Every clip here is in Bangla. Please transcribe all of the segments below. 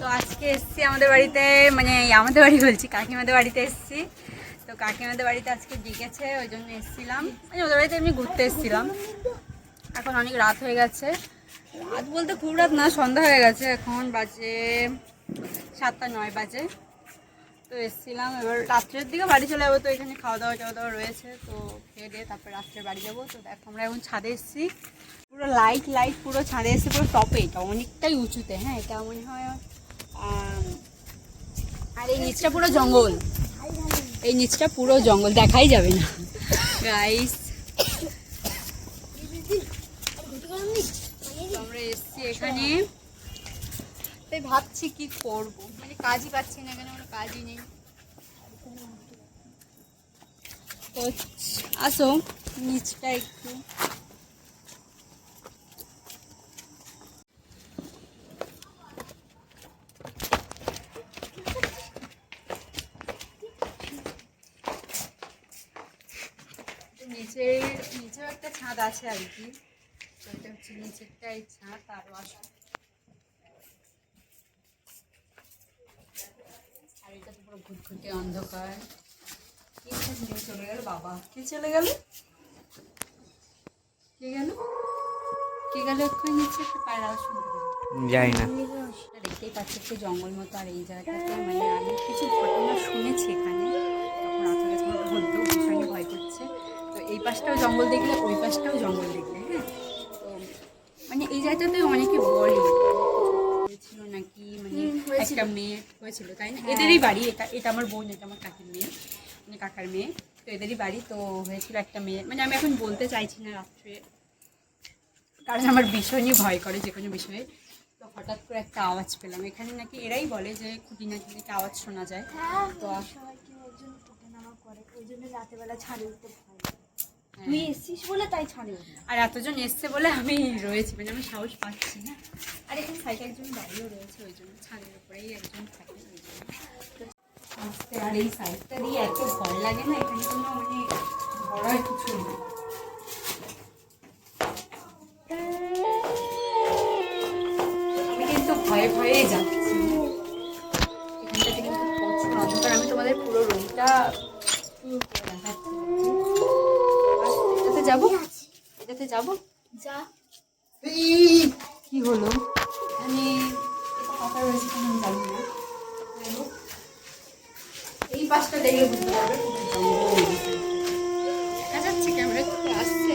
তো আজকে এসছি আমাদের বাড়িতে, মানে আমাদের বাড়ি বলছি, কাকিমাদের বাড়িতে এসছি। তো কাকিমাদের বাড়িতে আজকে ডেকেছে, ওই জন্য এসছিলাম। মানে ওদের বাড়িতে এমনি ঘুরতে এসছিলাম। এখন অনেক রাত হয়ে গেছে, রাত বলতে খুব রাত না, সন্ধ্যা হয়ে গেছে। এখন বাজে 7:09 বাজে। তো এসছিলাম, এবার রাত্রের দিকে বাড়ি চলে যাবো। তো এখানে খাওয়া দাওয়া রয়েছে, তো খেয়ে দিয়ে তারপরে রাত্রে বাড়ি যাবো। তো দেখো আমরা এখন ছাদে এসছি, পুরো লাইট পুরো ছাদে এসে পুরো টপে, এটা অনেকটাই উঁচুতে। হ্যাঁ, এটা মনে হয় আর এই নিচটা পুরো জঙ্গল, এই নিচটা পুরো জঙ্গল, দেখাই যাবে না গাইস। আমরা এসছি এখানে, তাই ভাবছি কি করবো, মানে কাজই পাচ্ছি না, এখানে কোনো কাজই নেই। তো আসো নিচটা একটু, নিচেও একটা ছাদ আছে আর কি। তো এটা হচ্ছে নিচেরটাই ছাদ। আরো আসো, আর এটা তো পুরো ঘুটঘুটে অন্ধকার। কে চলে গেল বাবা, কে চলে গেল, কে গেল, কে গেল এক্ষুনি? নিচে একটা পায়ের আওয়াজ শুনতে পেলাম, যাই না। দেখতেই পাচ্ছি একটু জঙ্গল মতো। আর এই জায়গাটাতে মানে আমি কিছু ঘটনা শুনেছি এখানে, তখন রাতে গেছে আমাকে বলতেও ভীষণই ভয় করছে। তো এই পাশটাও জঙ্গল দেখলে, ওই পাশটাও জঙ্গল দেখলে, হ্যাঁ। তো মানে এই জায়গাটাতে অনেকে বলে হয়েছিল নাকি, মানে একটা মেয়ে হয়েছিল, তাই না? এদেরই বাড়ি, এটা আমার বোন, এটা আমার কাকির মেয়ে, মানে কাকার মেয়ে। তো এদেরই বাড়ি। তো হয়েছিল একটা মেয়ে, মানে আমি এখন বলতে চাইছি না রাত্রে, কারণ আমার ভীষণই ভয় করে যে কোনো বিষয়ে। তো হঠাৎ করে একটা আওয়াজ পেলাম এখানে, নাকি এরাই বলে যে খুঁটিনাটি নাকি আওয়াজ শোনা যায়। তো সবাই কেউ একজন ওঠানামা করে, ওই জন্য রাতেবেলা ছাড়ে উঠতে ভয়। তুই এসছিস বলে তাই ছাড়ে উঠি, আর এতজন এসছে বলে আমি রয়েছি, মানে আমি সাহস পাচ্ছি না। আর এখানে সাইডে একজন দাঁড়িয়েও রয়েছে, ওই জন্য ছাদের উপরেই একজন থাকে, ওই জন্য আসতে। আর এই সাইডটা দিয়ে এত ভয় লাগে না, এখানে কোনো মানে ভয় কিছু নেই। আমি কিন্তু ভয়ে ভয়ে যাচ্ছি, এখানটাতে কিন্তু প্রচুর অন্ধকার। আমি তোমাদের পুরো রুমটা দেখাচ্ছি। এটাতে যাবো, এটাতে যাবো, যা। কি হলো, আমি কথা রয়েছে কেন আমি জানি না। এই পাশটা দেখলে বুঝতে পারবে দেখা যাচ্ছে, ক্যামেরা থেকে আসছে,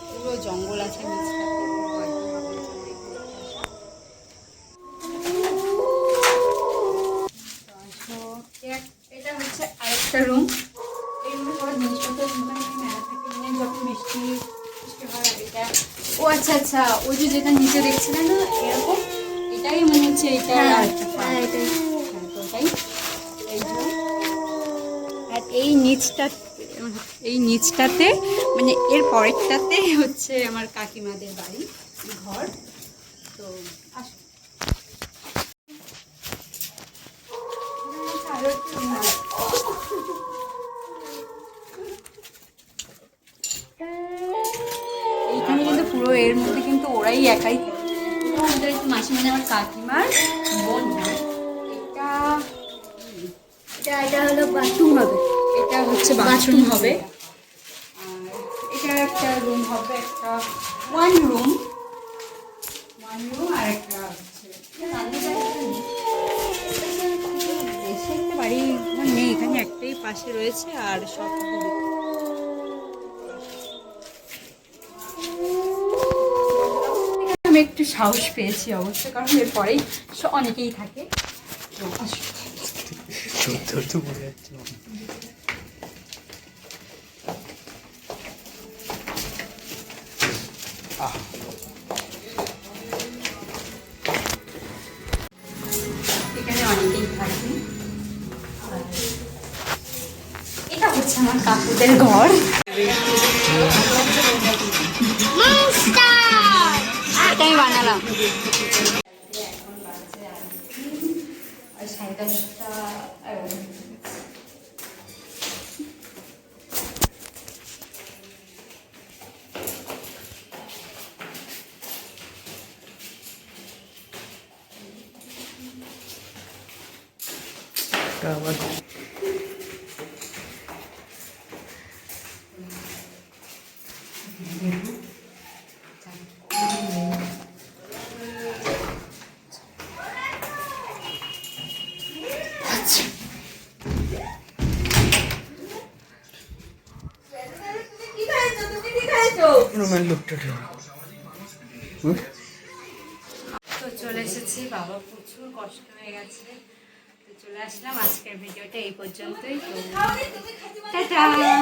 পুরো জঙ্গল আছে নিচটাতে। এটা হচ্ছে আরেকটা রুম। এই রুমে সবাই জিনিসপত্র মেলা থাকে, মানে যখন বৃষ্টি হয়। এটা ও আচ্ছা আচ্ছা, ওই যে যেটা নিচে দেখছিলেন না এরকম, এটাই মনে হচ্ছে এটা আরেকটা। আর এই নিচটাতে মানে এর পরেরটাতে হচ্ছে আমার কাকিমাদের বাড়ি, ঘর। তো আসো, এইখানে কিন্তু পুরো এর মধ্যে কিন্তু ওরাই একাই থাকে। আমাদের একটু মাসি, মানে আমার কাকিমার বোন। এটা হলো বাথরুম হবে, এটা হচ্ছে বাথরুম হবে। আর এটা একটা রুম হবে, একটা ওয়ান রুম আর একটা হচ্ছে বেশি একটা বাড়ি নেই এখানে, একটাই পাশে রয়েছে আর সব দূরে। আমি একটু সাহস পেয়েছি অবশ্য, কারণ এরপরেই অনেকেই থাকে। তো বলে যাচ্ছে এখানে অনেকেই থাকে। এটা হচ্ছে আমার কাকুদের ঘর। এটা আমি বানালাম। এখন বাজে 10:30। মুখটা আবার রুমের লোকটা তো চলে এসেছি, বাবা প্রচুর কষ্ট হয়ে গেছে, তো চলে আসলাম। আজকের ভিডিওটা এই পর্যন্তই। তো টাটা।